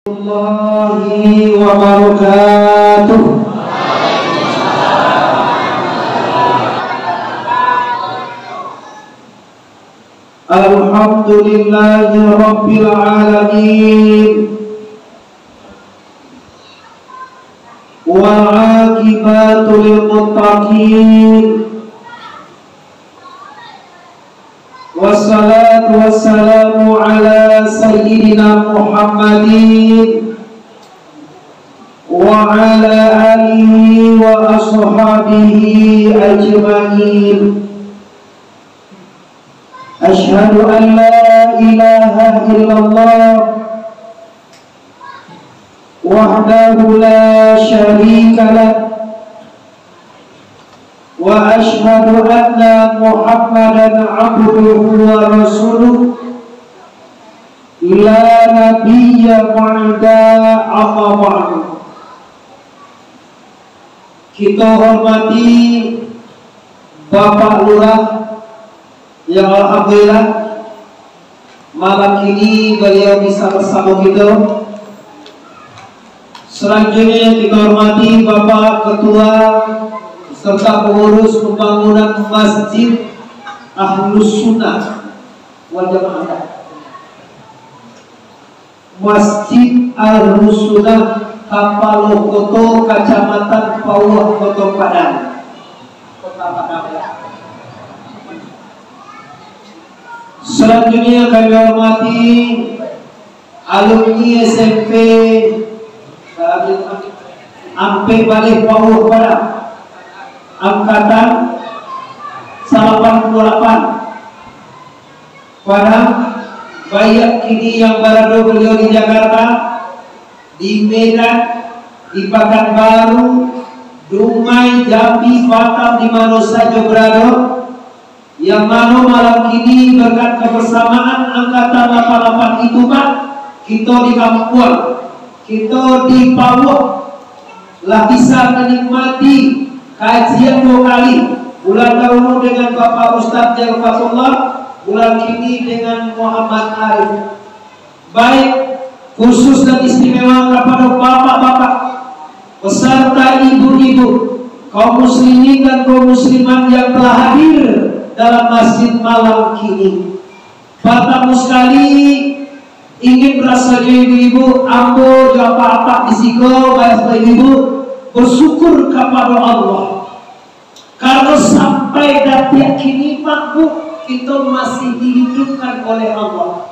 Warahmatullahi wabarakatuh. Alhamdulillahi rabbil alamin, wal aqibatu lil muttaqin, wassalatu wassalamu ala sayyidina Muhammadin wa ala alihi wa ashabihi ajma'in. Asyhadu an la ilaha illallah wahdahu la syarika lah, wa asyhadu anna Muhammadan abduhu wa rasuluh, la nabiyya ba'da amma ba'du. Kita hormati Bapak Lurah yang alhamdulillah malam ini beliau bisa bersama kita. Selanjutnya kita hormati Bapak Ketua serta pengurus pembangunan Masjid Ahlus Sunnah wal Jamaah, Masjid Ahlus Sunnah Kapalokoto, Kecamatan Pauh, Kota Padang, Kota Padang. Selanjutnya kami hormati alumni SMP Ampe Balik Pauh Padang angkatan 88 Padang, banyak kini yang berada beliau di Jakarta, di Medan, di Pekanbaru, Dumai, Jambi, Batam, di mana saja berada, yang mana malam kini berkat kebersamaan angkatan 88 itu Pak, kita di Kampung, kita di Pauh lah bisa menikmati kajian 2 kali, bulan dahulu dengan Bapak Ustadz Jalfatullah, bulan kini dengan Muhammad Arif. Baik khusus dan istimewa kepada bapak-bapak beserta ibu-ibu, kaum muslimin dan kaum muslimat yang telah hadir dalam masjid malam kini. Bapak sekali ingin berasal ibu-ibu, ambo apa-apa disiko, bahasa ibu bersyukur kepada Allah karena sampai detik kini Pak, kita masih dihidupkan oleh Allah,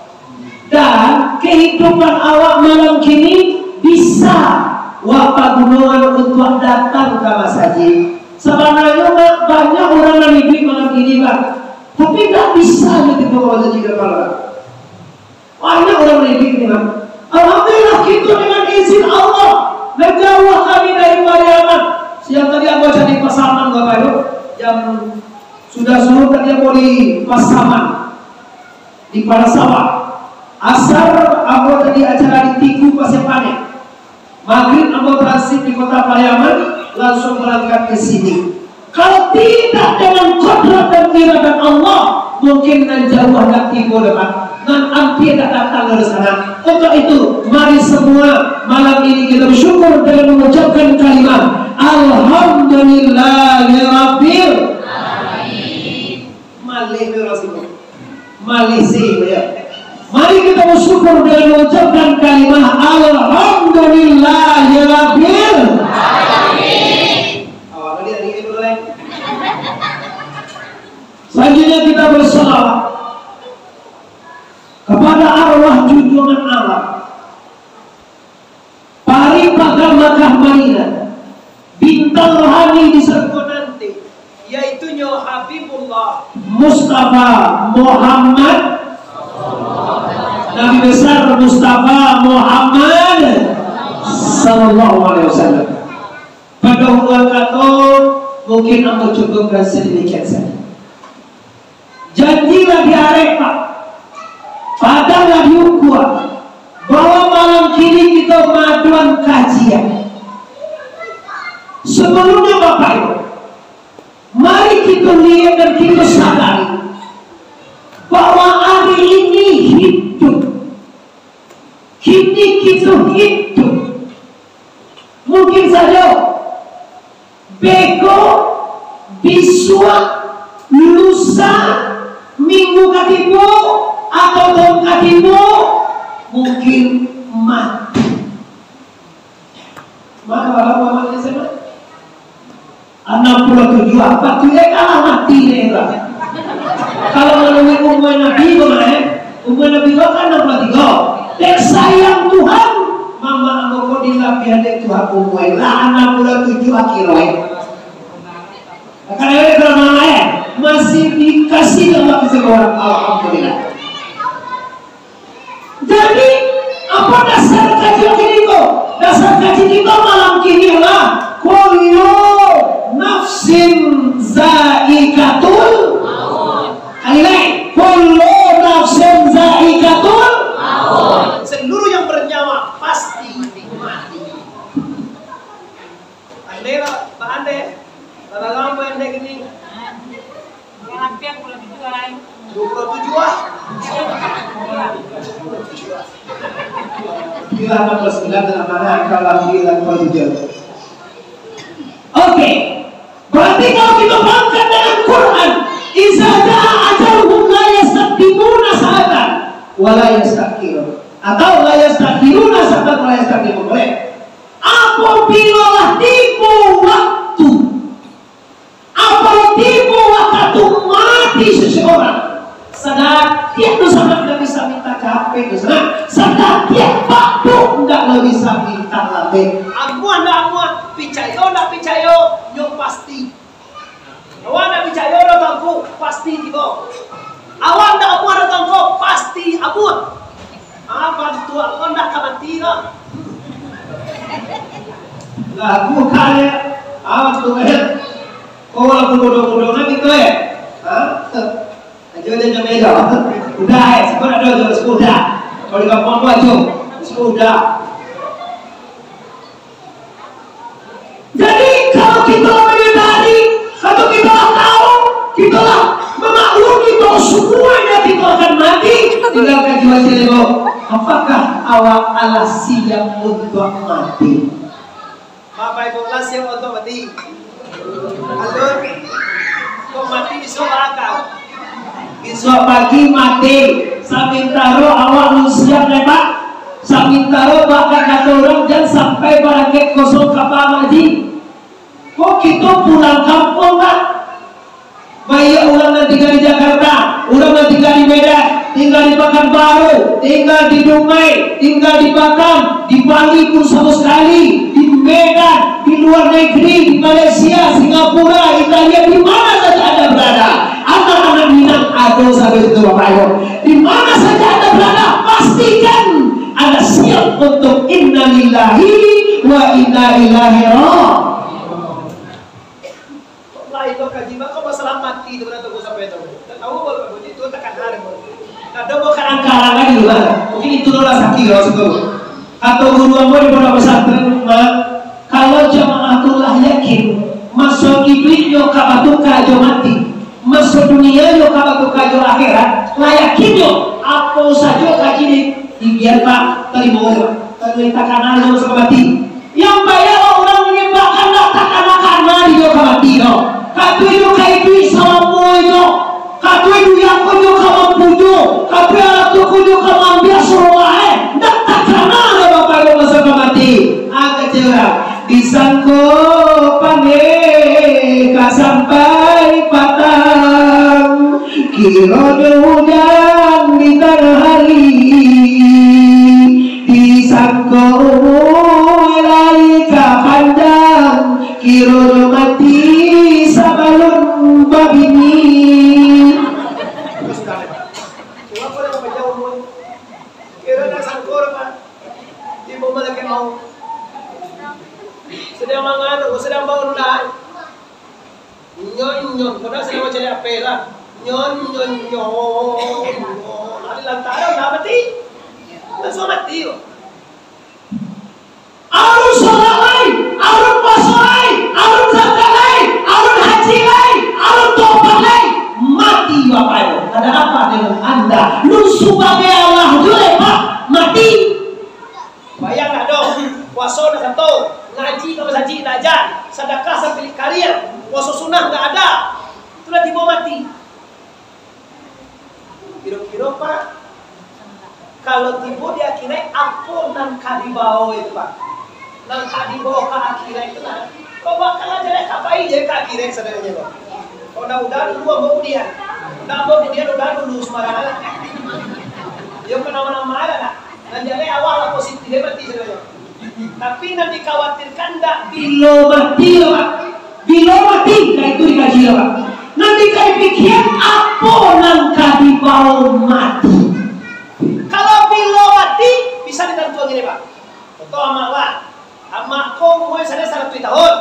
dan kehidupan awak malam kini bisa wapa gunungan untuk datang ke masjid. Sebenarnya banyak orang yang hidup malam kini Pak, tapi tak bisa gitu ke masjid Pak. Banyak orang yang hidup Pak. Alhamdulillah kita dengan izin Allah menjauh kami dari bayangan. Siang tadi aku jadi pasaman Bapak Ibu, jam sudah suruh tadi aku di Pasaman di Parasawah. Asar aku tadi acara di Tiku Pasepane. Maghrib aku transit di Kota Pariaman, langsung berangkat ke sini. Kalau tidak dengan kodrat dan iradat Allah, mungkin nan jauh nanti boleh Pak, nan hampir tak datang dari sana. Untuk itu, mari semua malam ini kita bersyukur dengan mengucapkan kalimat Alhamdulillahirabbil alamin. Mari kita bersyukur dengan mengucapkan kalimat Alhamdulillahirabbil alamin. Selanjutnya kita bersalawat kepada arwah junjungan Allah Pari Pakar Makkah Madinah bintang rohani di surga nanti, yaitu Nyo Habibullah Mustafa Muhammad, Nabi besar Mustafa Muhammad sallallahu alaihi wasallam. Pada ulang kata mungkin aku cukupkan sedemikian saja. Janjilah di Arafah, padahal di Ukhuwah, bahwa malam kini kita maduan kajian. Sebelumnya Bapak Ibu, mari kita lihat dan kita sadari bahwa hari ini hidup Kini gitu hidup. Mungkin saja bego, biswa, lusa, minggu katimu atau tahun katimu mungkin mati. Maka bapak-bapak SMA 67 apa tuh ya kalah mati deh lah. Kalau melalui umur Nabi kemarin, umur Nabi kan 63. Dek sayang Tuhan, mama aku dilapian dek Tuhan umur lah 67 akhirnya. Karena ini kalau mama ya masih dikasih Allah ke orang, alhamdulillah. Jadi apa dasar kajian ini kok? Dasar kajian kita malam kini lah. Kullu nafsin zaikatul maut. Kali kullu nafsin zaikatul maut. Seluruh yang bernyawa pasti mati. Ande lah, Pak Ande. Kalau apa yang gini? Yang hampir pula dijual. 27 ah. Bila 69 dalam mana kalau bila 27. Oke. Berarti kalau kita berangkat dengan Quran, iza jaa ajaluhum la yastaqdimuna sa'atan wa la yastakhirun. Atau la yastakhiruna sa'atan wa la yastakhirun. Boleh. Apabila tiba waktu, apabila tiba waktu mati seseorang, sadar dia tu sangat tidak bisa minta capek tu sangat. Sadar dia waktu tidak bisa minta lebih. Amuan picayo nak picayo yo pasti. Awan nak picayo datangku pasti tiba. Awan nak amuan datangku pasti amun. Bantu awan nak mati lah. Lagu kaya awan tu kan. Kau lagu bodoh-bodoh nanti tu Aja dia meja. Udah sekolah ada sudah. Kalau di kampung aja sudah. Jadi kalau kita menyadari, kalau kita tahu, kita memaklumi bahwa semuanya kita akan mati, tinggal kaji wajah dulu. Apakah awak Allah siap untuk mati? Bapak Ibu Allah siap untuk mati. Alur, kok mati besok akal. Besok pagi mati. Samintaro awak lu siap lepak. Samintaro bakal kata orang jangan sampai baraket kosong kapal maji. Kok kita pulang kampung kan? Baik orang yang tinggal di Jakarta, orang yang tinggal di Medan, tinggal di Pekanbaru, tinggal di Dumai, tinggal di Batam, di Bali pun sama sekali, di Medan, di luar negeri, di Malaysia, Singapura, Italia, di mana saja Anda berada. Anak-anak Minang ada sampai itu Bapak Ibu. Di mana saja Anda berada, pastikan Anda siap untuk inna lillahi wa inna ilaihi raji'un. Itu kaji kok masalah mati itu berarti gue sampai itu. Tahu bahwa itu tekan hari. Ada bukan angkaran lagi lah. Mungkin itu adalah sakit kalau itu. Atau guru ambo di pondok pesantren kalau jamaatullah yakin masuk iblis yo kabatu kajo mati. Masuk dunia yo kabatu kajo akhirat. Layakin yo apa saja kaji di biar Pak terima yo. Terita karena yo mati. Yang bayar orang menyebabkan tak karena yo mati yo. Katu itu kaitu sama moyo, katu itu yang kunyo kamu pujo, katu yang tu kunyo kamu ambil suruh nak tak kenal ya bapak ibu masa mati. Agak cerah, disangko paneka sampai patang, kilo hujan di tanah hari, disangko mulai panjang, kilo mati. Sabalun babini. Kenapa dia mau jauh pun? Kira nak sangkor kan? Di bawah lagi mau. Sedang mangan, sedang bangun dah. Nyon, padahal sedang macam apa lah? Nyon. Ada lantaran dah mati. Langsung mati. Arun sholat lain, arun puasa lain, arun zakat lain, arun haji lain, arun tobat lain, mati bapak ibu. Ada apa dengan anda? Lu sebagai Allah juga Pak mati. haji dajan, sedekah sambil karir, puasa sunnah nggak ada, sudah tiba mati. Kira-kira Pak, kalau tiba di akhirat apa nang kadibawa itu Pak? Nang kadibawa ke akhirat itu lah. Kau bakal aja deh kapai je ke akhirat sebenarnya Pak. Kau udah dulu mau dia, udah dulu sembarangan. Dia kenapa-nama ada lah. Dan jadi awal positif berarti sebenarnya. Tapi nanti khawatirkan tak bila mati Pak. Bila mati kayak itu dikaji Pak. Nanti kayak pikir apa nang kadibawa mati. Kalau bila mati bisa ditentukan gini Pak. Contoh amak amakku umurnya saya 1 tahun.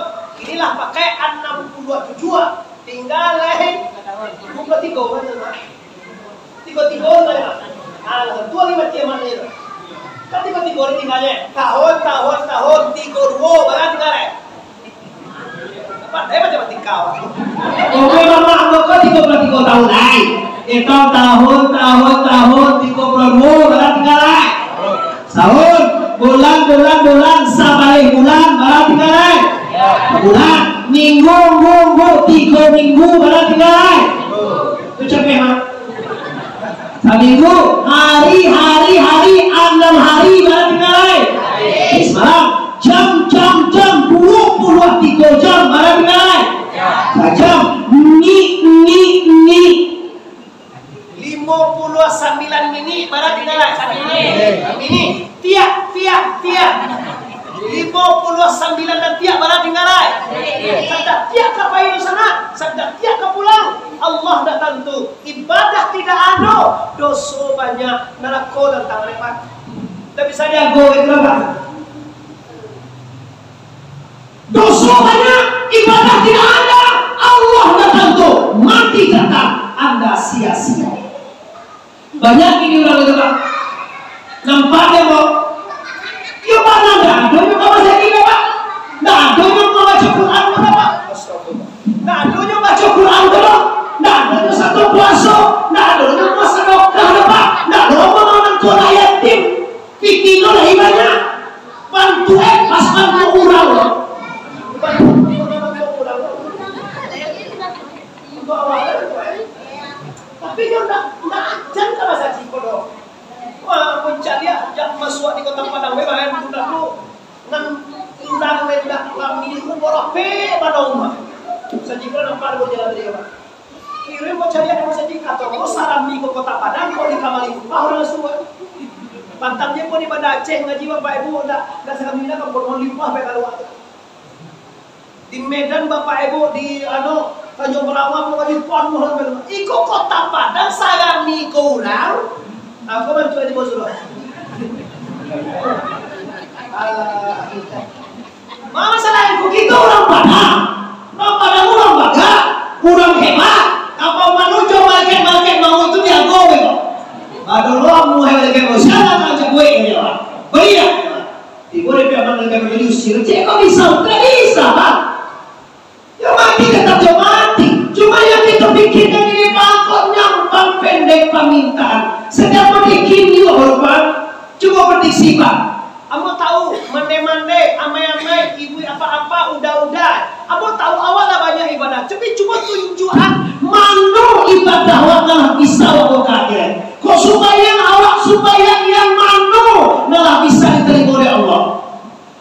Inilah pakai 62 tujuan. Tinggal buka 3 Pak. 3 Pak. Ah, tua 5 tiaman itu. Kan 3 tinggalnya. Tahun 32 barang tinggalnya. Dapat macam tingkau. Oke mama kok 33 tahun lain. Itu tahun 32 barang tinggalnya. Tahun bulan sabalik bulan barang tinggalnya. Bulan minggu 3 minggu barang tinggalnya. Itu capek mah. Seminggu, hari, 6 hari barang tinggalnya. Semalam, jam, puluh 3 jam barang tinggalnya. Jam, ni 59 menit barang tinggalnya. Ini, tiap 59 dan tiap barang tinggalnya. Sadar tiap ke payu sana, sadar tiap ke pulang. Allah dah tentu ibadah tidak ada, dosa banyak, neraka dan tangan. Tapi saya go itu apa? Dosa banyak, ibadah tidak ada, Allah dah tentu mati datang, Anda sia-sia. Banyak ini orang itu Pak. Nampaknya mau, ya mana dah? Doa kau masih ini Pak? Nah, doa kau baca Quran berapa? Nah, doa baca Quran berapa? Nah, doa satu puasa. Nah, doa puasa dokter berapa? Nah, doa mengenang Quran yatim. Pikir lo lagi banyak. Bantu pas bantu orang lo. Tapi dia udah ajan ke bahasa Cikodo. Wah, mencari yang masuk di kota Padang beban udah lu ngan undang mendak kami itu borope pada rumah. Sejika nampak ada jalan dia Pak. Kirim mau cari ada masa di kantor, mau saram di kota Padang, kau di Kamali, orang semua. Pantangnya kau di Banda Aceh ngaji Bapak Ibu, dah sekali nak kau mau limpah baik kalau di Medan Bapak Ibu di Tanjung Berawang mau ngaji pon mohon belum. Iko kota Padang saram ni kau ulang. Aku bantu di bos dulu. Masalah begitu orang Padang orang baga, kurang hebat. Apa manusia market mau itu dia go gitu. Ada orang mau hebat kayak siapa aja gue ini lah. Beria. Ibu dia bilang mereka menjadi usir. Cek kok bisa? Tidak bisa Pak. Ya mati tetap mati. Cuma yang kita pikirkan ini bangkot nyampang pendek permintaan. Sedang bikin juga hormat. Coba prediksi Pak. Kamu tahu mande-mande, amai-amai, ibu apa-apa, udah-udah. Kamu tahu awalnya banyak ibadah. Tapi cuma tunjukan mana ibadah wakil bisa wakil kaget. Kok supaya awak supaya yang mana malah bisa diterima oleh Allah.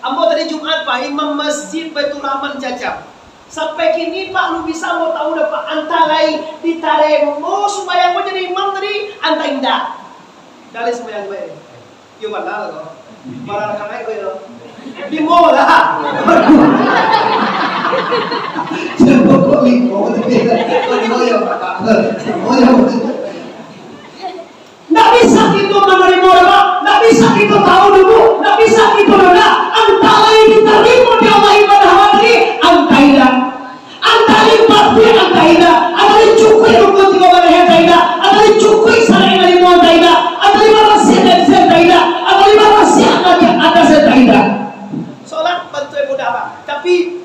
Kamu tadi Jumat Pak, Imam Masjid Baitur Rahman Jajab. Sampai kini Pak lu bisa mau tahu dapat antalai ditaremo supaya mau jadi imam tadi anta indah. Dari semua yang baik. Yo padahal kok. Para rekan gue lo. Di mall lah. Siapa kok limo tapi kok ya Pak. Nggak bisa kita menerima Pak. Nggak bisa kita tahu dulu. Nggak bisa kita benar. Antalai diterima di Allah ibadah tadi antaida. Antalai pasti antaida. Antalai cukup untuk tiga barang antaida. Antalai cukup sarai dari mau antaida. Antalai manusia dan antaida. Antalai manusia lagi ada antaida. Solat bantu ibu dah tapi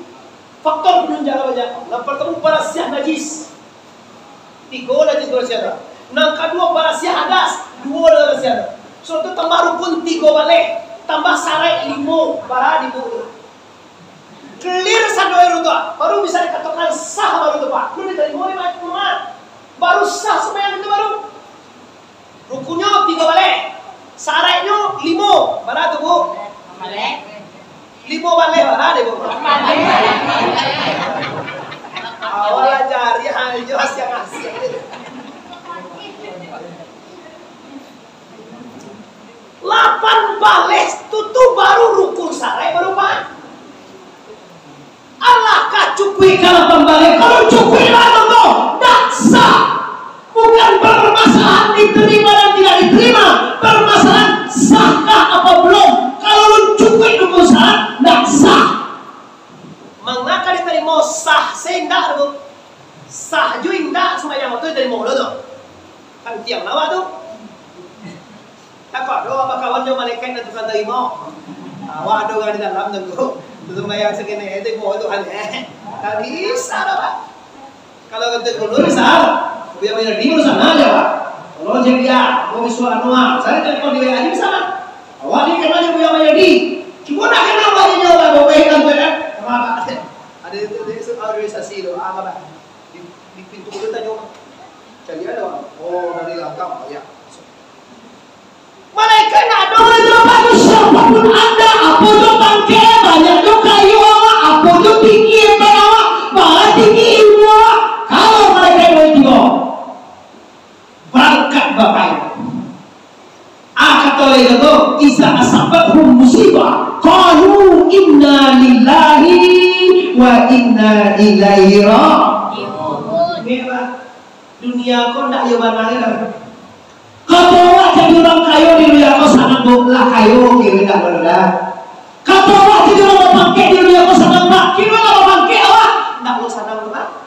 faktor penunjang banyak. Yang pertama para siah najis. 3 najis bersiah. Yang kedua para siah hadas. 2 bersiah. So itu tambah rukun 3 balik. Tambah sarai 5 para di bawah. clear sandoy itu, baru bisa dikatakan sah baru itu Pak. Lu diterima oleh Muhammad, baru sah sembahyang itu baru. Rukunya 3 balik, syaratnya 5, mana tuh Bu? Balik. 5 balik mana deh Bu? Awalnya cari hal jelas yang asing. 8 balik itu baru rukun sarai baru Pak. Allah cukui kalau pembalik, kalau cukui lah tuh tak sah. Bukan permasalahan diterima dan tidak diterima, permasalahan sahkah apa belum. Kalau lu cukui rukun sarai tak sah. Mengapa diterima sah sehingga tu sah juga tidak semuanya waktu diterima dulu kan tiang lawa tu. Takut doa apa kawan jo malaikat dan Tuhan terima. Awak ada di dalam tunggu. Tentu bayar segini itu mau itu kan. Tak bisa lah Pak. Kalau kita dulu bisa. Biar bayar di sana aja Pak. Kalau jadi mau visual anual, saya telepon di WA bisa Pak. Awak ni kena biar bayar di. Cuma nak kenal wajib jawab bawa kan tu kan. Apa ada itu organisasi lo apa Pak. Di pintu kita tanya. Jadi ada oh dari langkah ya. Malaikat nak doa itu siapapun Anda, apa tu bangke, banyak tu kayu, apa tu tinggi bawah, malah tinggi ilmu. Kalau malaikat itu berangkat bapak. Kata oleh itu, isa asabathum musibah, qalu inna lillahi wa inna ilaihi raji'un. Dunia kau tak jawabannya kan? Kata orang jadi orang kayu di dunia kau sangat lah kayu kiri tak benar. Kata orang jadi orang bangkit di dunia kau sangat tak kiri orang bangkit awak tak lu sanang benar.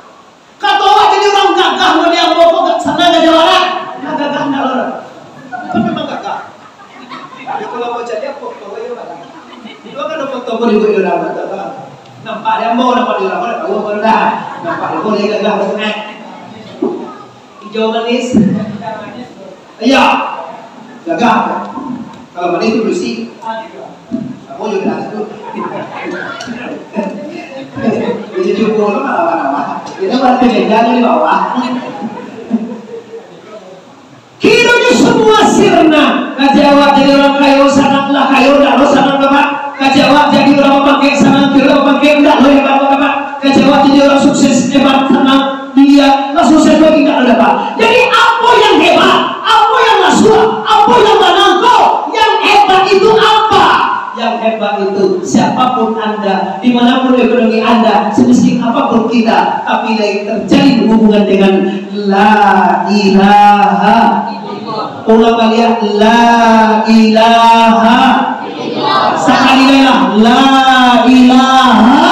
Kata orang jadi orang gagah di dunia kau tak sanang ke jalan. Nak gagah tak lu. Itu memang gagah. Dia kalau mau jadi apa kau ayo lah. Itu kan dapat tahu di dunia orang gagah. Nampak dia mau nampak dia orang tahu benar. Nampak dia boleh gagah benar. Hijau manis. Iya, gagah. Kalau manis itu bersih. Kamu juga ada tu. Jadi cukup lo mana-mana. Kita berarti jangan di bawah. Kiranya semua sirna. Kajawat jadi orang kayu, sangatlah kayu, dah lo sangat bapak. Kajawat jadi orang pakai, sangat kira pakai, dah lo hebat bapak. Kajawat jadi orang sukses hebat, senang dia, lah sukses lagi tak ada pak. Jadi apa yang hebat? Apa yang nasuh? Apa yang menangkau? Yang hebat itu apa? Yang hebat itu siapapun Anda, dimanapun ekonomi Anda, semiskin apapun kita, tapi lagi terjadi hubungan dengan la ilaha. Ulang kalian la ilaha. Sekali lagi la ilaha.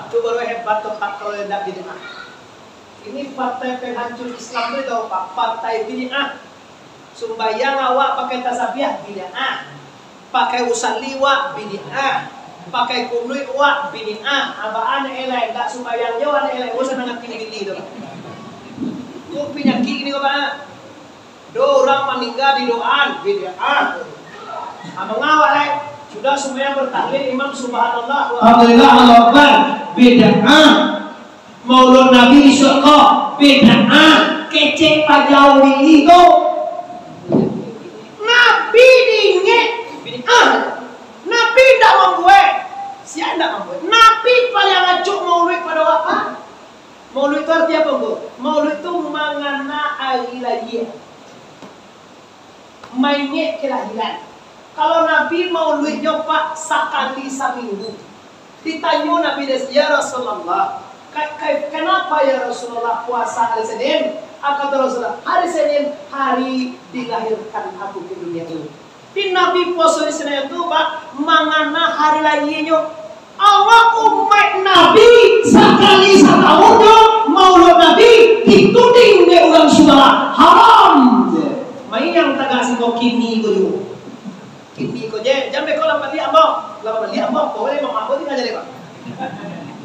Itu baru hebat tempat kalau tidak bid'ah. Ini partai penghancur Islam itu tahu Pak, partai bid'ah. Sumbayang awak pakai tasbih bid'ah. Pakai usaliwa bid'ah. Pakai kunui wa bid'ah. Abaan elai enggak sumbayang jawan elai usah nang gini-gini itu. Ku penyakit ini kok Pak. Do orang meninggal di doaan bid'ah. Abang awak sudah semuanya bertahlil imam subhanallah alhamdulillah Allahu akbar bid'ah. Maulud Nabi Syurga bid'ah. Kecek pajawi itu Nabi dingin bid'ah. Nabi tidak membuat siapa tidak membuat. Nabi paling ngacuk maulid pada apa? Maulid itu artinya apa Bu? Maulid itu mengana hari lahir, mainnya kelahiran. Kalau Nabi maulidnya Pak sekali seminggu. Ditanya Nabi ya Rasulullah, kenapa ya Rasulullah puasa hari Senin? Kata Rasulullah, hari Senin hari dilahirkan aku ke dunia ini. Di Nabi puasa di Senin itu Pak mengana hari lahirnya. Awak umat Nabi sekali setahunnya maulid Nabi dituding dia orang suara haram. Main yang tak kasih kau kini itu. Kini kau je, jangan kau lapan lihat ambok, boleh mama ambok tinggal jadi Pak.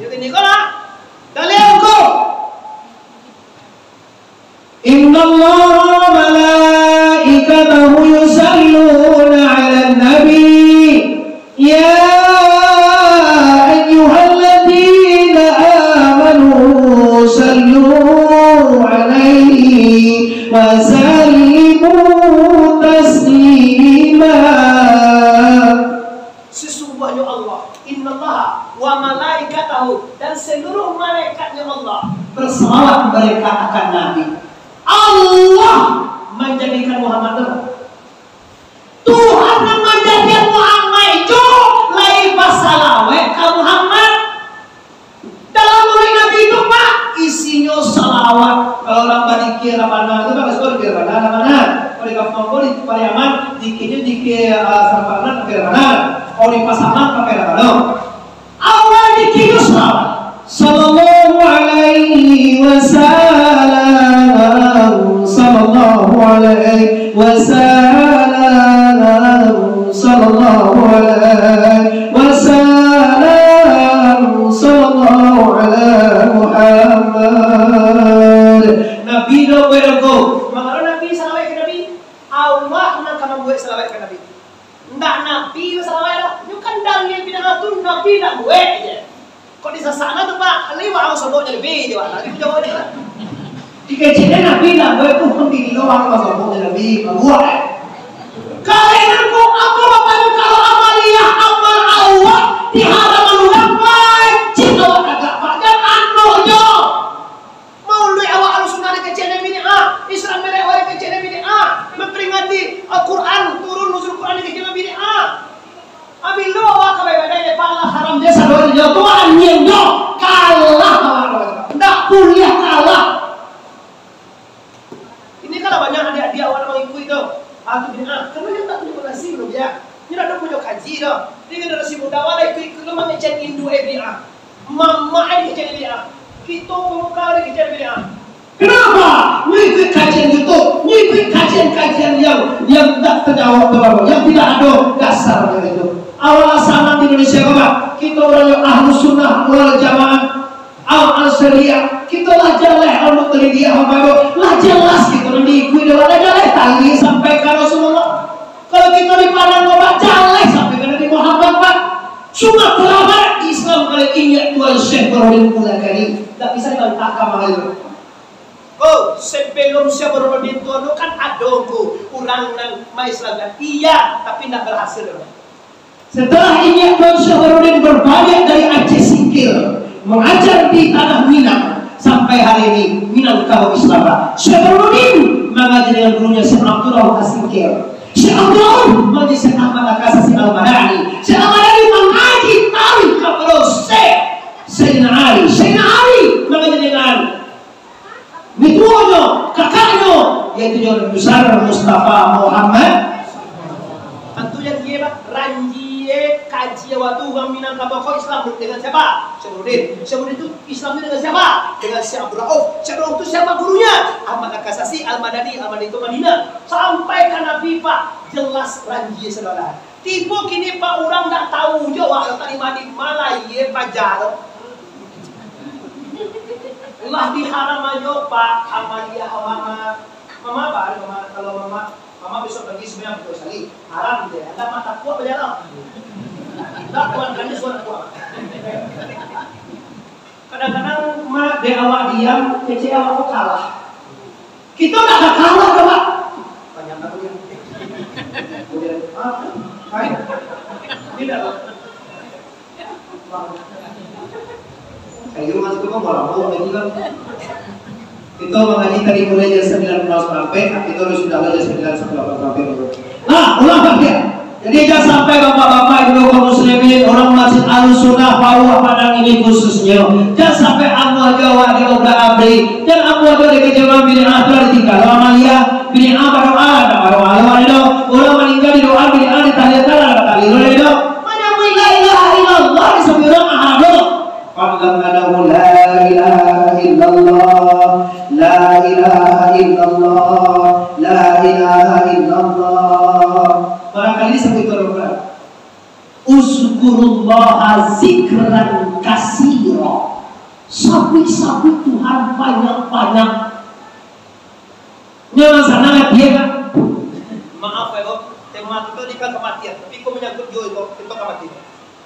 Jadi kini kau lah, kalian kau. Inna Allah malaikatahu yusalluna ala nabi ya sallu alaihi wa sallimu taslima. Sesungguhnya Allah, innallaha wa malaikatahu, dan seluruh malaikatnya Allah berselawat mereka akan Nabi. Allah menjadikan Muhammad Tuhan yang menjadikan Muhammad itu lain pasalawe ke Muhammad. Dalam murid Nabi itu Pak isinya salawat. Kalau orang badikir mana itu bagus kalau dikir mana kalau di kampung di Pariaman dikir sarpanan pakai mana, kalau di pasaman pakai mana. Awal dikir salawat. Sallallahu alaihi wasallam, sallallahu alaihi wasallam, sallallahu alaihi wasallam, sallallahu alaihi Muhammad. Nabi do bergo, mangaro Nabi salawat ke Nabi. Allah nak kamu buat salawat ke Nabi. Ndak Nabi salawat, you kan dalil bid'atun Nabi nak buat aja. Kok di sana tuh Pak, lima orang sombong jadi beda Pak. Lagi jauh dia. Dikecilin Nabi nak buat tuh di luar orang sombong jadi beda. Buat. Kalian kok apa bapak itu kalau amaliyah amal Allah di halaman luar wajib awak agak Pak. Dan anu jo. Mau lu awak alusunan kecilin bid'ah, Islam mereka orang kecilin bid'ah, memperingati Al-Quran turun nuzul Quran kecilin bid'ah. Abi lu awak kabeh-kabeh pala haram desa do jo tuan yang jo kalah ndak kuliah kalah. Ini kan banyak adik-adik awak mengikuti itu. Aku bilang karena dia tak punya nasi lo ya. Dia ada punya kaji dah. Dia generasi muda wala ikut lu mengecek Hindu bid'ah. Mama ai kecek bid'ah. Kita pemuka ada kecek bid'ah. Kenapa? Mengikut kajian itu, mengikut kajian-kajian yang tak terjawab beberapa, yang tidak ada dasarnya itu. Awal asal di Indonesia Bapak, kita orang yang ahlu sunnah wal jamaah, al syariah, kita lah jelas untuk dia Bapak, lah jelas kita diikuti dengan jelas tali sampai ke Rasulullah. Kalau kita di Padang Bapak jelas sampai ke Nabi Muhammad Pak. Cuma terlambat Islam kali ini tuan Syekh Barodin Pula kali, tak bisa dibantahkan mahal. Oh, sebelum saya Barodin Tuan kan adonku orang nang Islam kan iya, tapi tidak berhasil. Setelah ini Tuan Syekh Barodin berbalik dari Aceh Singkil mengajar di tanah Minang sampai hari ini Minangkabau Islam. Syekh Barodin mengajar dengan gurunya Syekh Abdullah Asingkil. Syekh Abdullah mengajar Syekh Ahmad Akasasi Al-Madani. Syekh Al-Madani mengaji tarikh kepada Sayyidina Ali. Sayyidina Ali mengajar dengan mituonya, kakaknya, yaitu John besar Mustafa Muhammad. Tentunya dia ranjie kaji waktu orang Minangkabau Islam dengan siapa? Syekh Barodin itu Islamnya dengan siapa? Dengan Syekh Abdul Rauf. Syekh Abdul Rauf itu siapa gurunya? Ahmad Akasasi Al-Madani. Al-Madani itu Madinah. Sampai ke Nabi Pak jelas ranjie saudara. Tiba kini Pak orang tak tahu jawab tadi mandi malah ye pajar. Lah diharam aja Pak Amalia Awama. Mama Pak, kalau mama besok pergi sebenarnya betul sekali haram deh. Ada mata kuat berjalan. Tak kuat kan suara kuat. Kadang-kadang mak de awak diam, kece awak kalah. Kita tak ada kalah Pak. Banyak aku yang. Kemudian hai. Tidak lah. Kayak gitu masuk ke malam kan. Kita mengaji tadi mulai jam 9 sampai, kita sudah belajar 9 sampai 8 sampai. Nah, ulang lagi. Jadi jangan sampai bapak-bapak ibu kaum muslimin orang masjid Ahlussunnah Pawah Padang ini khususnya. Jangan sampai amal Jawa di obrak abri dan amal Jawa di kejauhan bid'ah telah ditinggal. Amalia bid'ah baru ada itu. Orang meninggal di doa bid'ah ditahliatkan ada kali itu. Mana la ilaha illallah disebut orang Arab. Qadam adahu la ilaha illallah, la ilaha illallah, la ilaha illallah. Barangkali sebut orang Uzkurullaha zikran kasira. Sabit-sabit Tuhan banyak-banyak. Jangan sana dia kan. Maaf ya Bob, tema itu di kematian, tapi kau menyangkut juga itu kematian.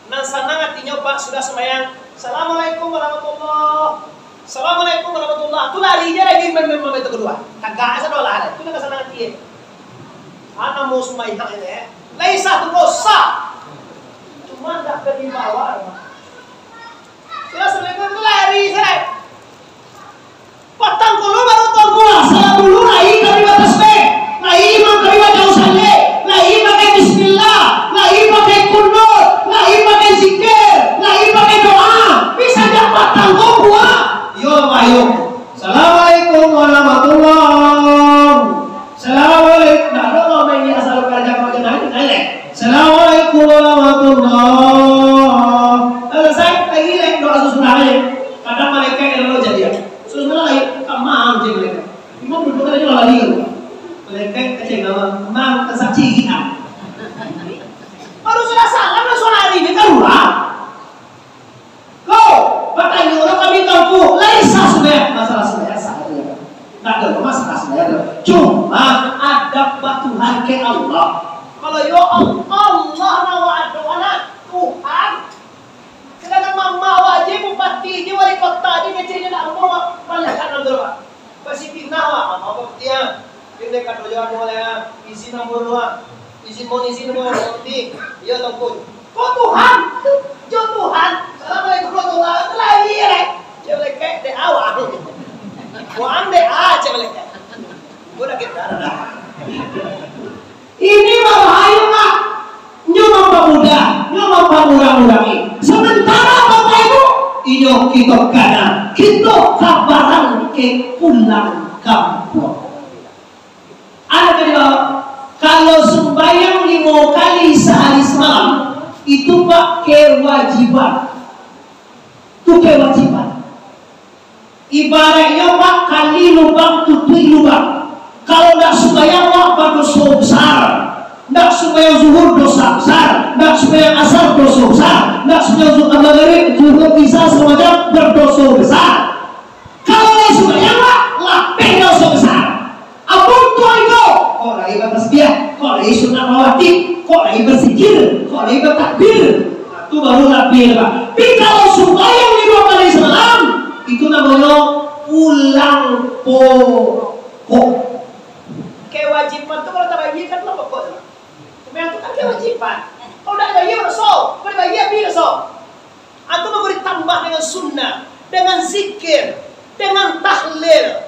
Nah sana artinya Pak sudah sembahyang. Assalamualaikum warahmatullahi. Assalamualaikum warahmatullah. Tu larinya lagi itu kedua. Kagak asa dolar. Tu nak kesenangan dia. Ana mau sumayang ini. Laisa tu dosa. Cuma dak ke dibawa. Assalamualaikum tu lari saya. Patang puluh baru tahun gua. Salah dulu lagi kami batas be. Lagi imam kami baca usalle. Lagi pakai bismillah. Lagi pakai kunut. Lagi pakai zikir. Lagi pakai doa. Bisa dak patang gua. Yo ayo. Assalamualaikum warahmatullah. Assalamualaikum. Nah, lo main ini asal kerja kau jangan nanya. Assalamualaikum warahmatullah. Selesai lagi lagi doa susunah aja. Kadang mereka yang lo jadi ya. Susunah lagi kamang je mereka. Imam duduk aja lagi kan. Mereka kecil nama mang kesaksi kita. Baru sudah salam langsung hari ini kan ulah. Lo bertanya orang kami tahu laisa sebenarnya masalah sebenarnya salah dia. Tak ada masalah sebenarnya. Cuma ada Tuhan ke Allah. Kalau yo Allah nawadona Tuhan. Sedangkan mama wajib bupati di wali kota di kecilnya nak mau malaikat nandor. Pasti tinawa apa dia. Ini kan doa boleh izin nomor 2. Izin mau di. Ya tangkut. Kok Tuhan? Jo Tuhan. Assalamualaikum warahmatullahi wabarakatuh. Lagi ya. Boleh kayak de awal. Buang de aja boleh kayak. Gua dah kita dah. Ini bahaya Pak. Nyoba pemuda, nyoba pemurah-murahi. Sementara Bapak Ibu, iyo kita kana, kita kabaran ke pulang kampung. Ada kedua, kalau sembahyang 5 kali sehari semalam, itu Pak kewajiban. Itu kewajiban. Ibaratnya Pak kali lubang tutup lubang. Kalau tidak sembahyang Pak berdosa besar. Tidak sembahyang zuhur dosa besar. Tidak sembahyang asar dosa besar. Tidak sembahyang zuhur maghrib zuhur bisa semacam berdosa besar. Kalau tidak sembahyang Pak lapeh dosa besar. Apun Tuhan itu. Kok lagi bertasbih, kok lagi sunat rawatib, kok lagi berzikir, kok lagi bertakbir. Itu baru lapeh Pak. Tapi kalau sembahyang 5 kali semalam, itu namanya pulang pokok. Kewajiban itu kalau tak bagi kan lo pokok. Memang itu kan kewajiban. Kalau tak bagi berso, kalau bagi apa berso? Atau mau ditambah dengan sunnah, dengan zikir, dengan tahlil,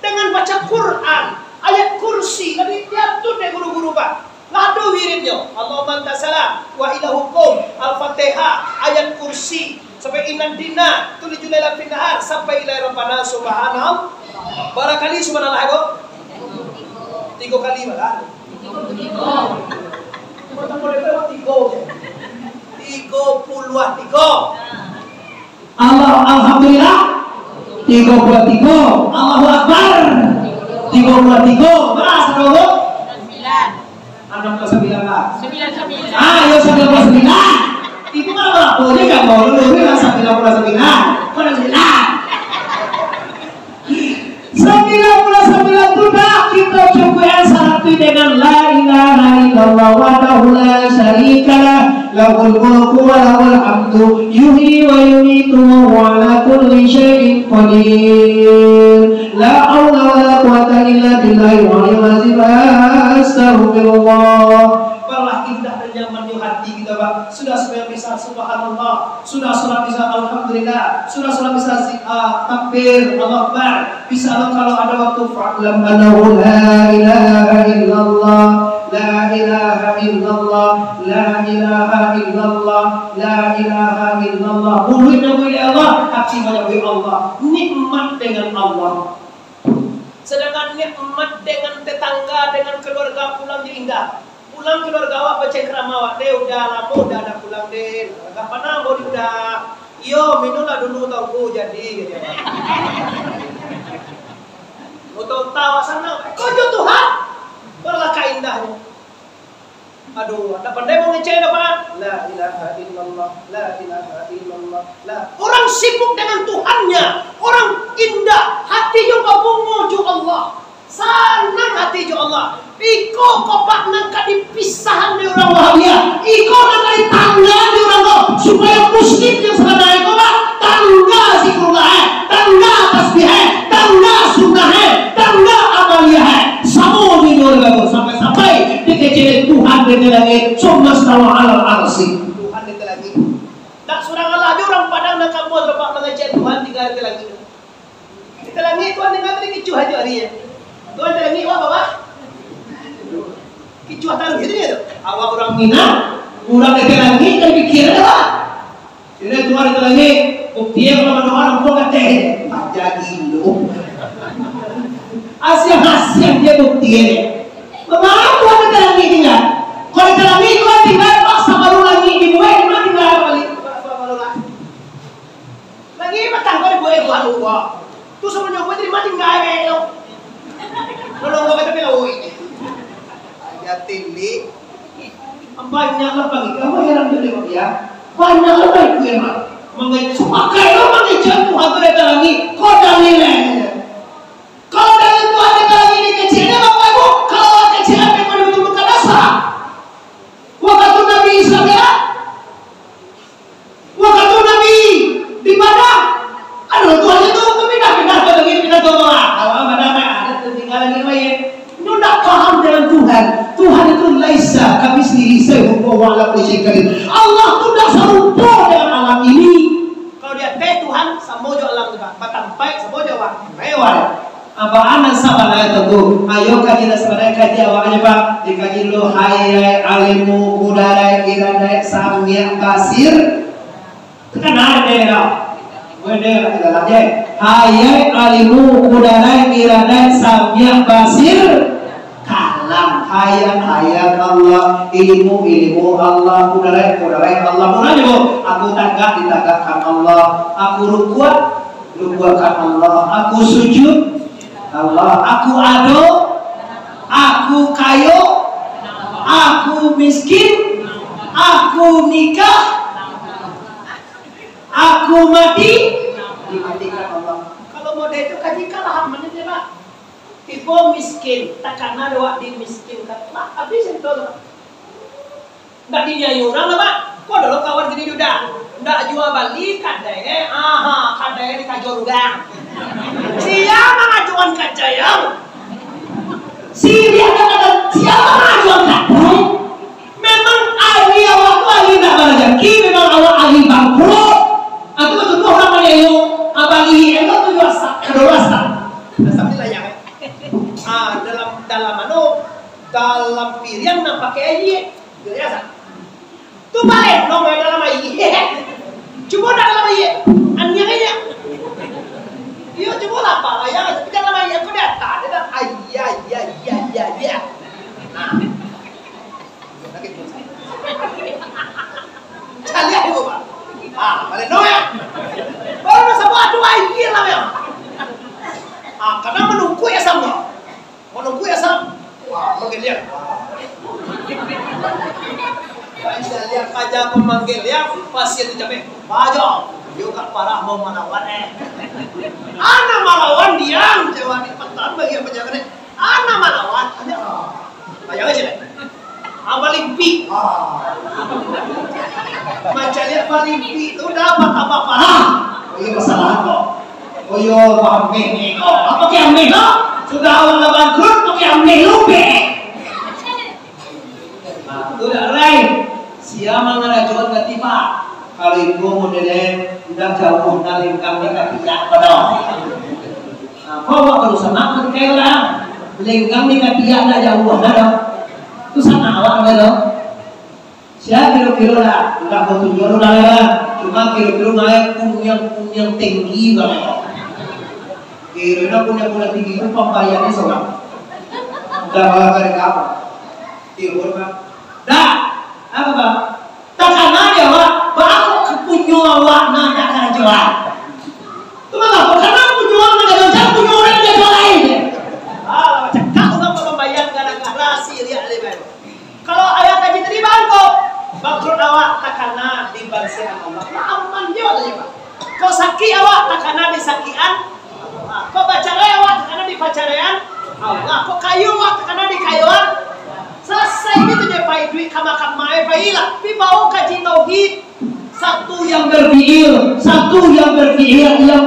dengan baca Quran, ayat kursi. Tadi diatur deh guru-guru Pak. Lado wiridnya. Allahumma anta salam wa ilahukum al-fatihah, ayat kursi. Sampai inan dina, tulis julailah finahar sampai ilai rabbana subhanallah. Barakali subhanallah itu 3 kali malah. 33. Alhamdulillah 33. Allahu Akbar 33. Berapa dulu? 9 lah. 99. Ayo 99. Itu kan berapa? Boleh nggak mau lu bilang 99? Mana 99 sudah kita coba satu dengan la ilaha illallah wahdahu la syarikalah lahul mulku wa lahul hamdu yuhyi wa yumiitu wa ala kulli syai'in qadir la haula wa la quwwata illa billahi wa aliyyil azim astaghfirullah. Barulah indah dan nyaman di hati kita Pak. Sudah bisa subhanallah, sudah bisa alhamdulillah, sudah bisa takbir Allah Akbar. Bisa kalau ada waktu fa'lam annahu la ilaha illallah, la ilaha illallah, la ilaha illallah, la ilaha illallah. Mulut dari Allah, hati dari Allah. Nikmat dengan Allah. Sedangkan nikmat dengan tetangga, dengan keluarga pulang di indah. Pulang keluarga awak bercengkrama awak deh udah lama udah ada pulang deh. Enggak pernah mau udah. Yo minumlah dulu tauku jadi gitu ya. Untuk tawa sana, kau jo Tuhan, berlaka indahnya. Aduh, ada pandai mau ngecek apa? La ilaha illallah, la ilaha illallah, la. Orang sibuk dengan Tuhannya, orang indah, hati juga memuju Allah, senang hati juga Allah. Iko kopak nangka dipisahan di orang Wahabiyah, iko nangka ditangga di orang Allah, supaya muslim yang sebenarnya itu Pak tangga zikrullah hai, tangga tasbih hai, tangga sunnah hai, tangga amaliyah hai. Semua di luar bagus sampai dikecilin Tuhan di langit, semesta alal arsy. Tuhan di langit. Tak surang Allah aja orang Padang nak kamu dapat mengajar Tuhan tinggal di langit. Di langit Tuhan dengar tadi kicuh aja hari ya. Tuhan di langit apa? Kicuh taruh gitu ya. Awak orang Minang, orang di langit kan pikir apa? Jadi Tuhan di langit, bukti kalau orang pun kata jadi lu. Asyik dia bukti ini. Bagaimana Tuhan di langit tinggal? Kalau di langit Tuhan tinggal paksa baru lagi di bawah di mana tinggal kali? Lagi matang kau di bawah Tuhan lupa. Tu sebenarnya gue terima tinggal lo. Kalau gue kata bilang oi. Ya tinggi. Banyak apa ni? Kamu heran dulu ya? Banyak apa itu emang? Mengenai pakai lo mengenai Tuhan tu di langit. Kau dah nilai. Kalau dari Tuhan di langit ini kecilnya bapak ibu. Kalau kecil apa yang betul bukan dasar. Waktu Nabi Isa ya. Waktu Nabi di Padang. Aduh Tuhan itu pindah ke lagi pindah ke bawah. Awal mana ada tinggal lagi lagi. Ini tak paham dengan Tuhan. Tuhan itu laisa kamitslihi syai'un wa huwa 'ala kulli syai'in qadir. Allah itu tidak serupa dengan alam ini. Kalau dia Tuhan samojo alam juga. Batampai samojo wa. Mewah. Apa anak sama lah tentu. Ayo kaji dan sebenarnya kaji awalnya Pak. Dikaji lo hayai alimu kudarai iradai samia basir. Tekan ada lah. Gue dengar tidak lagi. Hayai alimu kudarai iradai samia basir. Kalam hayat Allah, ilmu Allah, kudarai Allah. Murahnya bu. Aku tagak ditagakkan Allah. Aku rukuatkan Allah. Aku sujud Allah, aku ado, aku kayo, aku miskin, aku nikah, aku mati, dimatikan Allah. Kalau model itu kaji kalah menurutnya Pak. Tipe miskin, takkan ada wak dimiskinkan. Nah, habis itu Pak. Nggak dinyanyi orang lah Pak. Kok dulu kawan gini juga. Nggak jual balik kadai, kadai di kajor udang. Siapa ngajuan kacayang? Siapa ngajuan kadai? Memang ahli awak tu ahli tak berjaki, memang awak ahli bangkrut. Aku betul orang menyayu abali itu tu dosa, dosa. Sambil layak. Dalam pirian nak pakai air, biasa. Tu balik, nongol dalam air. Cuma dalam air, anjing aja. Iya coba lah Pak, ya tapi dalam ayat aku datang, dia dah ayah. Nah, lagi pun saya. Cari aku Pak. Balik no ya. Baru sama aduh ayah lah ya. Karena menunggu ya sama. Wah, manggil dia. Saya lihat aja pemanggil dia, pasien dicapai. Bajo. Yo kak parah mau melawan Ana melawan diam jawab di petan bagi pejabat Ana melawan ada bayang aja deh Malimpi macam lihat Malimpi itu dapat apa parah iya masalah kok yo pameh kok apa ke ameh kok sudah awal bangkrut pakai ameh lupe udah lain siapa ngerajuan ganti Pak kalau ibu modelnya udah jauh dari lingkangnya ketiak pada kau kalau sama kayak orang lingkang ni ketiak dah jauh dah tu sama awak dah siapa kilo-kilo lah udah kau tunjuk lah cuma kilo-kilo naik punya tinggi banget kira-kira punya tinggi itu pembayarnya seorang udah bawa dari kamu kilo Pak dah apa Pak tak kenal dia Pak punya awak nak akan jual. Tu mengapa? Karena punya awak nak jual, punya orang dia jual lain. Macam kau nak membayar gara-gara siria lebar. Kalau ayat tadi terima kau, bangkrut awak tak kena dibalaskan Allah. Aman dia aja Pak. Kau sakit awak tak kena disakian. Kau pacaran awak tak kena dipacaran. Allah. Kau kayu awak tak kena dikayuan. Selesai itu je pai duit kamar-kamar pai lah. Pi bau kaji tauhid. Satu yang berfiil, satu yang berfiil, yang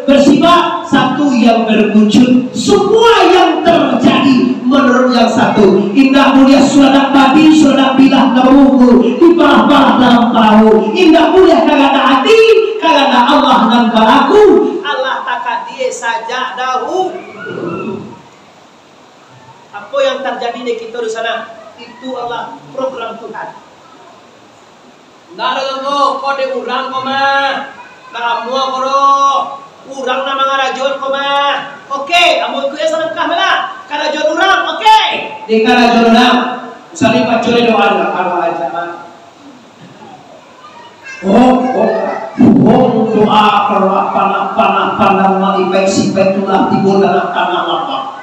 bersifat, satu yang berwujud. Semua yang terjadi menurut yang satu. Indah mulia surat babi, surat bilah nabuku, diparah-parah dalam perahu. Indah mulia kagak hati, kagak Allah dan balaku. Allah takkan dia saja dahu. Apa yang terjadi di kita di sana itu Allah program Tuhan. Naro kode urang koma, kamu koro urang nama ngarajon koma. Oke, kamu ikut sana kamera, karajon urang, oke. Di karajon urang, sali pacure doa nggak kalau aja mah. Doa panah infeksi petulah timbul dalam tanah lapang.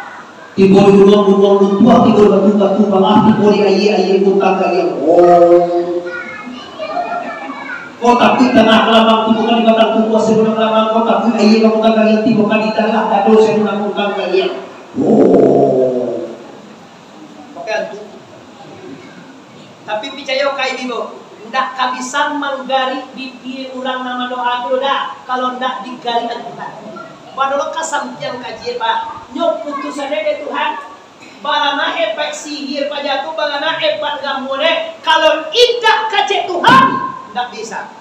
Timbul gulung lumpur, timbul batu malah timbul ayi utang kalian. Tapi tanah kelabang tibukan di batang tubuh sebelum kelabang tapi ayi kamu kalian tibukan di tanah dado sebelum kalian. Oke antu. Tapi percaya kai bibo, ndak kabisan manggali bibi urang nama doa itu dah kalau ndak digali Tuhan. Padahal kasampian kajian Pak, nyok putusannya dari Tuhan. Barana hebat sihir pajatu, barana hebat gamune. Kalau indak kajian Tuhan, nggak bisa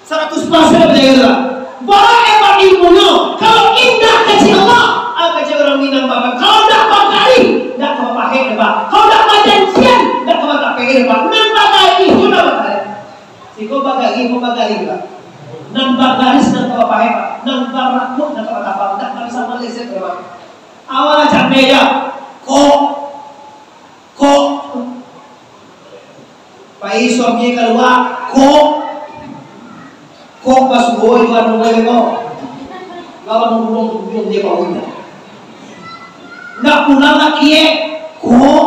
100% percaya. Bahwa hebat ilmunya kalau indah kecil Allah kecil orang Minang Bapak. Kalau tak bakari tak kau pakai Bapak. Kalau tak majansian tak kau pakai Bapak. Nan bagari itu nak bakari. Siko bagari Bapak. Nan bagaris nak kau pakai Bapak. Nan barakut nak kau tapang tak kau sama leset Bapak. Awal aja beda. Kok Pai suaminya keluar kok pas boy jual nunggu kok kalau belum dia bawa nggak pulang lagi kok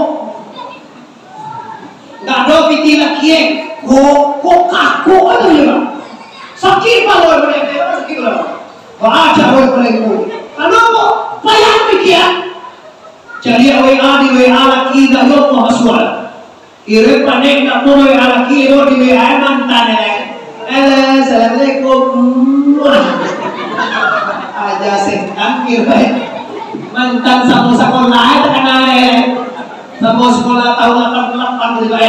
nggak ada piti lagi kok kaku atau gimana sakit kalau mereka sakit lah baca mereka karena kok payah pikir cari WA di WA lagi dah yuk mahasiswa kirim panik nak mau WA lagi di WA mantan Assalamualaikum. Aja setan kirim mantan sama sekolah itu kan sama sekolah tahun 88 juga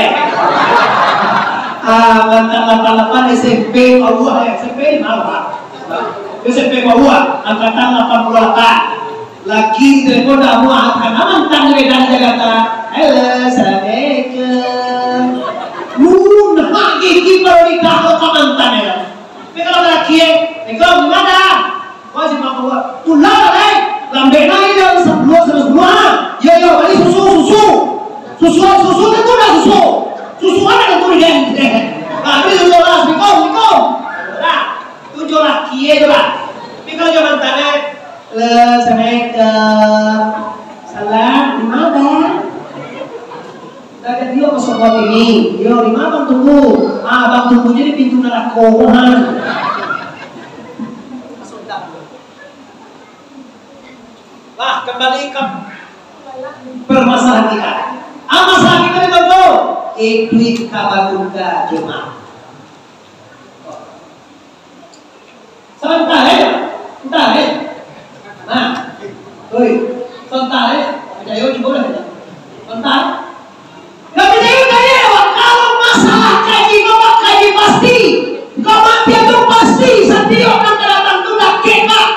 mantan 88 SMP bawah SMP mana SMP bawah angkatan 88 lagi telepon dah muat karena mantan dari Jakarta. Assalamualaikum. Gigi baru nikah ke mantan ya. Tapi kalau lagi, engkau gimana? Masih mau buat tulang lambe naik yang sebuah. Yo, ini susu itu dah susu ada yang turun tapi susu lah, Miko. Nah, tujuh laki itu lah. Tapi kalau jangan tanya, salam, gimana? Ada dia ke sekolah ini, yo di mana bang tunggu? Bang tunggunya di pintu nerakohan. Lah kembali ke permasalahan kita. Masalah kita itu tuh, ikut kabaruka jemaah. Sebentar ya. Nah, sebentar ya. Ayo diboleh. Sebentar. Kalau masalah kaji pasti, kematian itu pasti. Setiap orang datang itu dah kekak.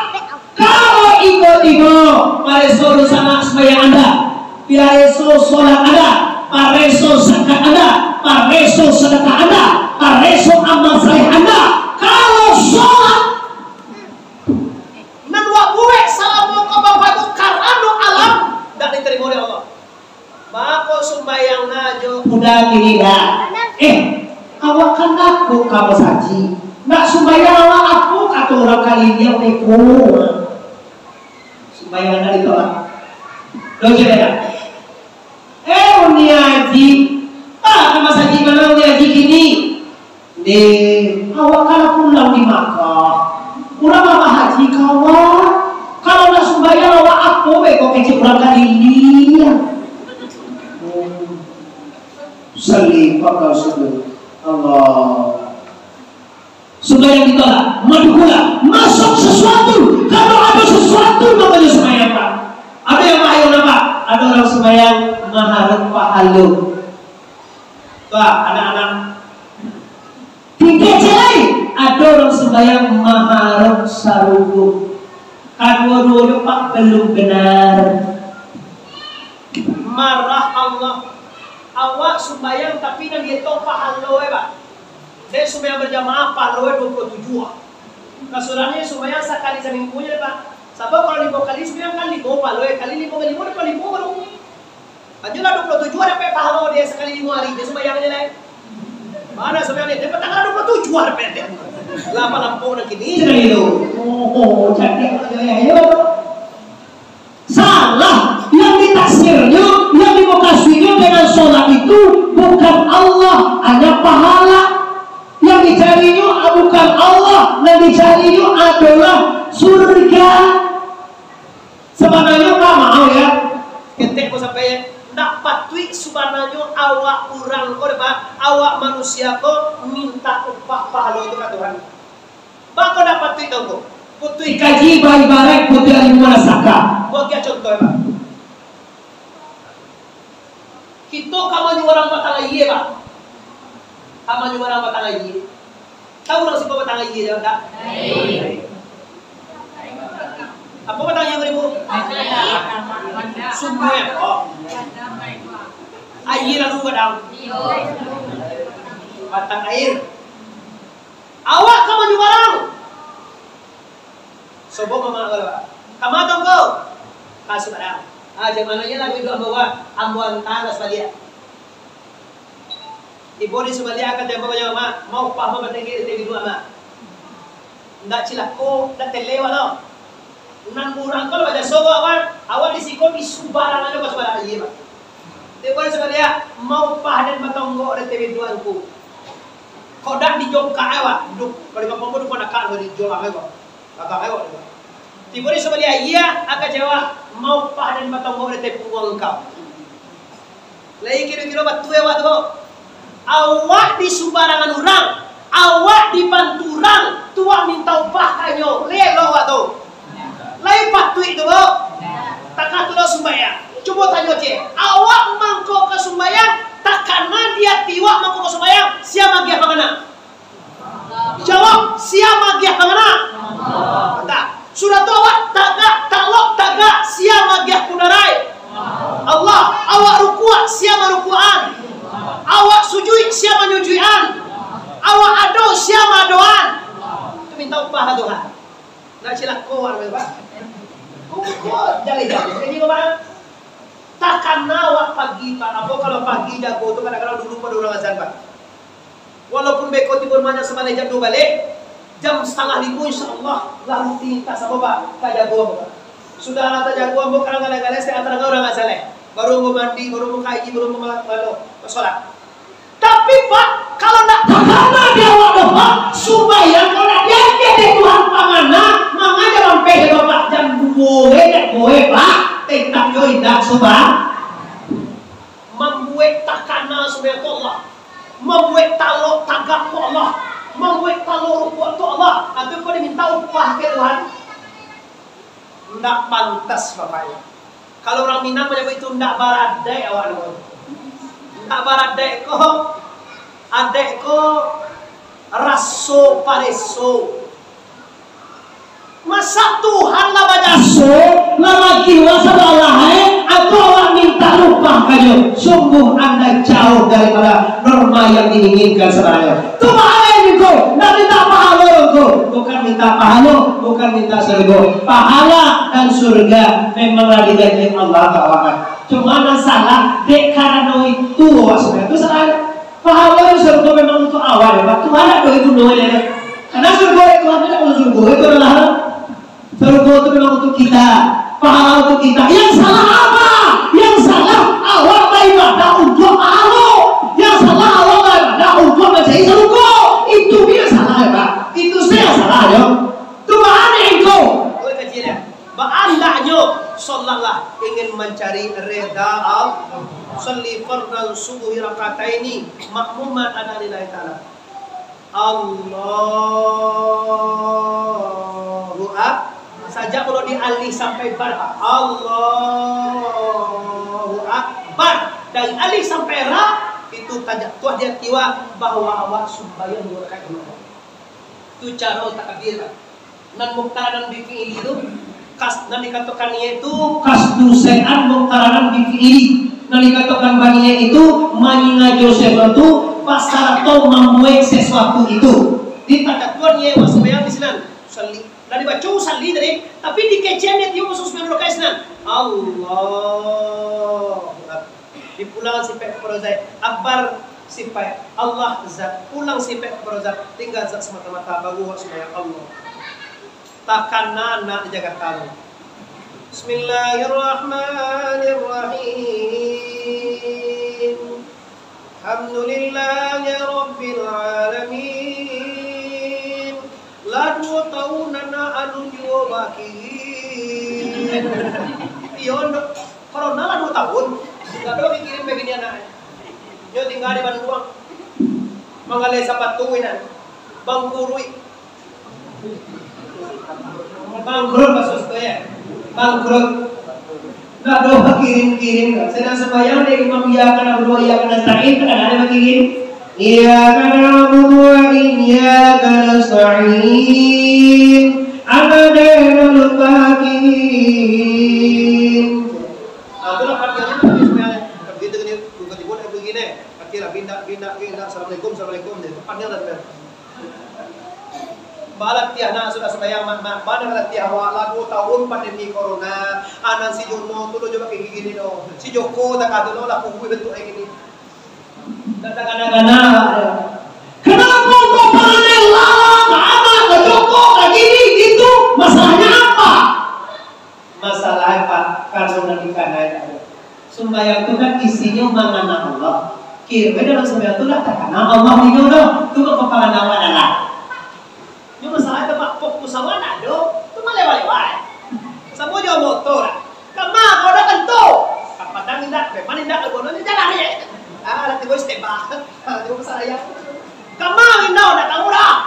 Kalau ikut pareso sama sembahyang Anda, pareso sholat Anda, pareso zakat Anda, pareso sedekah Anda, pareso amal saleh Anda. Kalau sholat, menua gue salamu ke bapak itu karena alam dan diterima oleh Allah. Maka sembahyang najo udah gini dah. Awak kan aku kamu saji. Nak sembahyang awak aku kata orang kali dia neko. Sembahyang dari tolak. Lo jadi uni haji. Kamu saji mana uni haji gini? Awak kan pulang di Makkah. Pulang apa haji kawan? Kalau nak sembahyang awak aku kok kecil orang kali dia. Salli pada Rasul Allah. Sembahyang ditolak, madhula, masuk sesuatu. Kalau ada sesuatu namanya sembahyang Pak. Ada yang mahal apa? Ada orang sembahyang mengharap pahala. Pak, anak-anak. Tiga lain, ada orang sembahyang mengharap sarugu. Kedua-duanya Pak belum benar. Marah Allah. Awak sembahyang tapi kan dia tahu pahala Pak. Saya sembahyang berjamaah pahala 27. Kasurannya sembahyang sekali seminggunya Pak. Sebab kalau 5 kali sembahyang kan 5 pahala, kali 5 kali 5 dapat 5 baru. Ajulah 27 dapat pahala dia sekali 5 hari dia sembahyangnya lain. Mana sembahyang dia dapat tanggal 27 dapat dia. Lama lampau nak kini. Oh, jadi ayo. Salah yang ditaksirnya, yang dimukasinya dengan sholat itu bukan Allah, hanya pahala. Yang dicarinya bukan Allah, yang dicarinya adalah surga. Sebenarnya nggak mau ya. Ketek ko sampai nak patui sebenarnya awak orang ko Pak, awak manusia ko minta upah pahala itu ke Tuhan. Bako dapat patui kau ko. Putui Kaji baik-baik putih ilmu manasaka. Buat dia contoh Pak. Kita kamu orang batang iye Pak. Kamu orang batang iye. Tahu nang siapa batang iye dah tak? Apa batang iye beribu? Sumber. Oh. Air lalu kadang. Batang air. Awak kamu orang. Sobo mama kalau kamu tunggu kasih pada aja mananya lagi dua bawa ambuan tanah sebalia ibu di sebalia akan tempat banyak mama mau paham bertinggi di dua mama nggak cilako nggak telewa lo nan kurang kalau baca sobo awal di sikon di subaran aja pas pada iya pak ibu di sebalia mau paham dan matonggo di TV dua aku kodak di jongka awak duk kalau kamu mau duk nak kan di jongka awak kakak ayo. Tiba di sebelah iya akan jawab mau pah dan batang mau letak uang kau. Lagi kira-kira batu ya waktu awak di sembarangan orang, awak di panturan, tua minta upah kanyo, lelo waktu. Lagi batu itu takkan tu sembahyang. Coba tanya je, awak mangkok ke sembahyang, tak karena dia tiwak mangkok ke sembahyang, siapa dia mana? Jawab, siapa dia mana? Tak. Sudah tu awak tagak siapa dia kudarai? Allah. Awak rukuat siapa rukuan? Awak sujud siapa nyujuan? Awak ado siapa doan? Itu minta upah Tuhan. Nak silap koar Pak. Kau jali-jali. Jadi kemana? Takkan awak pagi Pak. Apa kalau pagi jago tu kadang-kadang dulu pada orang azan Pak. Walaupun beko tidur banyak sebalik jam 2 balik, jam 4:30 insyaAllah lalu tinta sama Pak, tak jago Pak. Sudah lah tak jago Pak, kadang-kadang saya antara orang azan baru mau mandi, baru mau kaji, baru mau sholat. Tapi Pak, kalau nak karena dia waktu Pak, supaya kalau dia jadi Tuhan pamana, maka jangan sampai Bapak jam 2 Pak, tetap yo indah subah. Membuat takana supaya Allah. Membuat talok tagak ke Allah, membuat talok rukuat ke Allah, atau kau diminta upah ke Tuhan, tidak pantas Bapak. Kalau orang Minang menyebut itu tidak baradai awak, tidak baradai kau, adek kau raso pareso. Masa Tuhan lah baca so, lama kiwa sebelah atau orang minta upah kayu. Sungguh Anda jauh daripada norma yang diinginkan sebenarnya. Itu pahala ini kau, tidak minta pahala kau. Bukan minta pahala, bukan minta surga. Pahala dan surga memanglah dijanjikan Allah kawan. Cuma masalah dek karena itu sebenarnya itu salah. Pahala dan surga memang untuk awal. Waktu mana itu doanya? Karena surga itu ada surga itu adalah surga itu memang untuk kita, pahala untuk kita. Yang salah apa? Yang salah awal beribadah untuk Allah. Yang salah awal beribadah untuk mencari surga. Itu dia salah ya Pak. Itu saya salah ya. Itu mana itu? Boleh kecil ya. Andaknya sallallahu ingin mencari reda Allah. Salli fardhan subuhi rakataini makmuman ada lillahi ta'ala. Allahu Akbar. Saja kalau dialih sampai bar. Allahu Akbar. Dari alih sampai ra itu tajak tuah dia tiwa bahwa awak sembahyang dua rakaat dulu. Itu cara takbir. Nan muktaranan bi fi'il itu kas nan dikatakan itu kasdu se'an muktaranan bi fi'il. Nan dikatakan baginya itu manina sesuatu pasar atau membuat sesuatu itu. Di takatuan ye wasbayang di sini. Salli. Dari baca salli dari tapi di keciannya dia masuk sembilan rakaat sini. Allah. Di pulang sifat perozat akbar sifat Allah zat pulang sifat perozat tinggal zat semata-mata bagu semua Allah takkan nak jaga kamu. Bismillahirrahmanirrahim. Alhamdulillahi rabbil alamin. Ladu taunana anu juwakin. Iyon corona ladu tahun. Gak ada mikirin begini anak. Yo tinggal di Bandung. Mangalay sa patuwinan. Bangkurui. Bangkrut maksud saya. Bangkrut. Gak ada kirim-kirim. Sedang sembahyang dari imam iyakan na'budu wa iyyaka nasta'in. Kan ada kirim. Iyyaka na'budu wa iyyaka nasta'in. Abadana lupakin. Itulah partiannya begitu kan tiba-tiba ada begini akhirnya pindah assalamualaikum depannya ada balak tiana sudah sembahyang mak balak tiana lagu tahun pandemi corona anan si Jono tuh coba kayak gini dong si Joko tak ada lo laku gue bentuk kayak gini dan kadang-kadang kenapa kok panel lalang amat ke Joko kayak gini gitu masalahnya apa? Masalah apa? Karena nanti karena sembahyang itu kan isinya mengenal Allah. Kira dalam sembahyang itu lah terkenal Allah ini dong. Itu kepalangan adalah. Ini masalah itu pak fokus sama nak dong. Itu malah lewat-lewat. Semua jauh motor. Kamu kau dah tentu. Kapan tidak? Memang tidak. Kemudian jalan ya. Nanti gue step banget. Nanti gue saya. Kamu ini datang udah.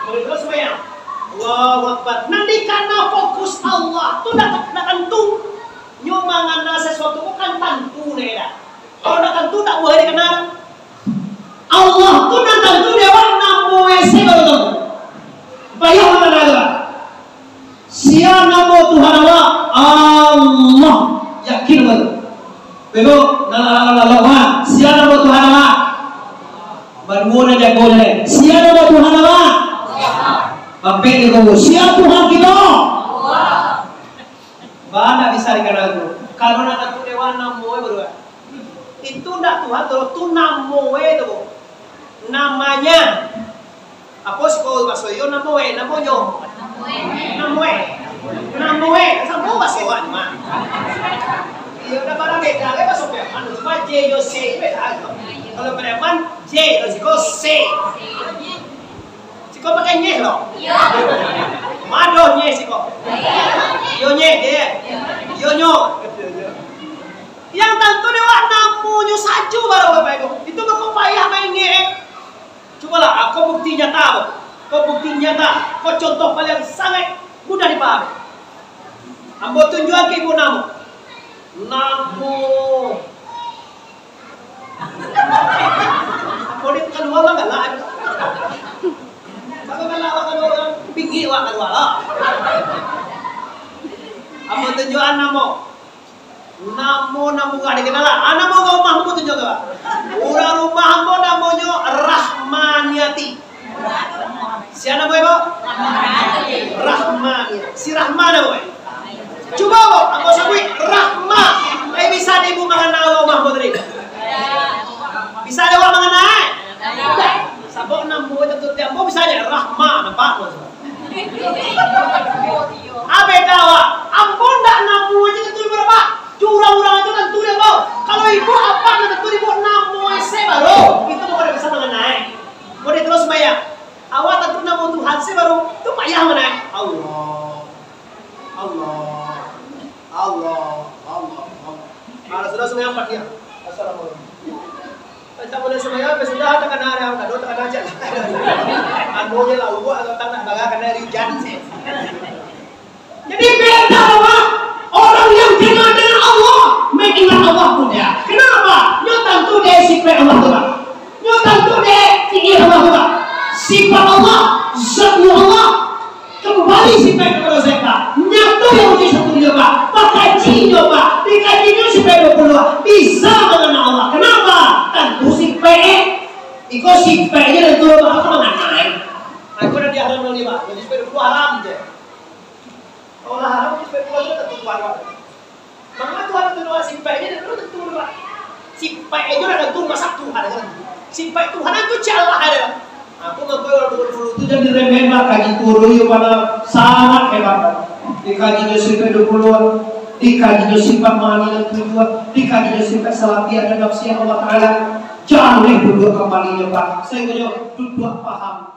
Boleh terus sembahyang. Allahu Akbar. Nanti karena fokus Allah tu nak tentu. Nyo mangana sesuatu kan tentu nih dah. Kalau nak tentu tak boleh dikenal. Allah tu nak tentu dewa namo ese baru. Bayar mana ada? Sia namo Tuhan Allah. Yakin betul. Bebo nalalawan. Sia namo Tuhan Allah. Bermula jago nih. Sia namo Tuhan Allah. Apa itu? Siapa Tuhan kita? Bana bisa dikenal itu. Kalau nak tu dewan namoe berdua. Itu nak Tuhan tu namoe tu. Namanya. Apa sih kau bahasa yo namoe, namonyo. Namoe. Sampai bahasa wan mah. Iya dah barang beda. Apa bahasa Preman? Cuma J yo C beda. Kalau Preman J, kalau C. Kau pakai nyeh loh? Iya. Mado nyeh sih kok. Yo nyeh dia. Yo nyo. Yang tentu dewa namunyo saju baru bapak itu. Itu kau payah main nyeh. Cobalah, aku bukti nyata. Kau bukti nyata. Kau contoh paling sangat mudah dipahami. Ambo tunjuan ke ibu namu. Namu. Kau di kedua mah nggak lah. Kalau kan orang pinggir wak kedua. Apa tunjuan namo? Namo gak dikenal lah. Namo kau mahmu tunjuk ke? Urang rumahmu namonyo Rahmaniati. Siapa nama ibu? Rahmaniati. Si Rahman apa? Coba bu, aku sebut Rahma. Bisa ibu mengenal Mahmud tadi? Bisa ada orang mengenal? Sabok namo tentu tiap mau bisa aja Rahma nampak bos. Abe dawa, ampun tak namo aja tentu berapa? Curang-curang itu tentu dia bau. Kalau ibu apa tentu ibu namo ese baru. Itu bukan bisa mengenai. Mau terus bayar. Awak tentu namo Tuhan se baru. Itu payah mengenai. Allah. Kalau sudah semua yang dia. Assalamualaikum. Kita boleh semayang, sudah tekan hari aku kado tekan aja. Anunya lah gua atau tanah bagakan dari janji. Jadi beda Allah. Orang yang kenal dengan Allah mengingat Allah punya. Kenapa? Nyotan tu dia sifat Allah tu. Nyotan tu dia tinggi Allah tu. Sifat Allah, zatnya Allah kembali sifat kepada saya. Nyatu yang uji satu nyoba, pakaji nyoba, dikajinya sifat 20 bisa mengenal Allah. Kenapa? Tentu sifat. Iko sifatnya dan turun apa mengenai. Aku udah diharam 5, jadi sifat 20 haram je. Kalau haram sifat 20 itu tentu haram. Maka Tuhan tentu sifatnya dan itu tentu haram. Sifat itu ada tentu masa Tuhan kan. Sifat Tuhan itu Allah ada. Aku ngapain 20 itu jadi remeh kaji turun yang pada sangat hebat. Dikaji sifat 20, dikaji sifat mani dan tujuan, dikaji sifat salafiyah dan nafsiyah Allah Taala. Jangan dulu kembali Pak. Saya punya dua paham.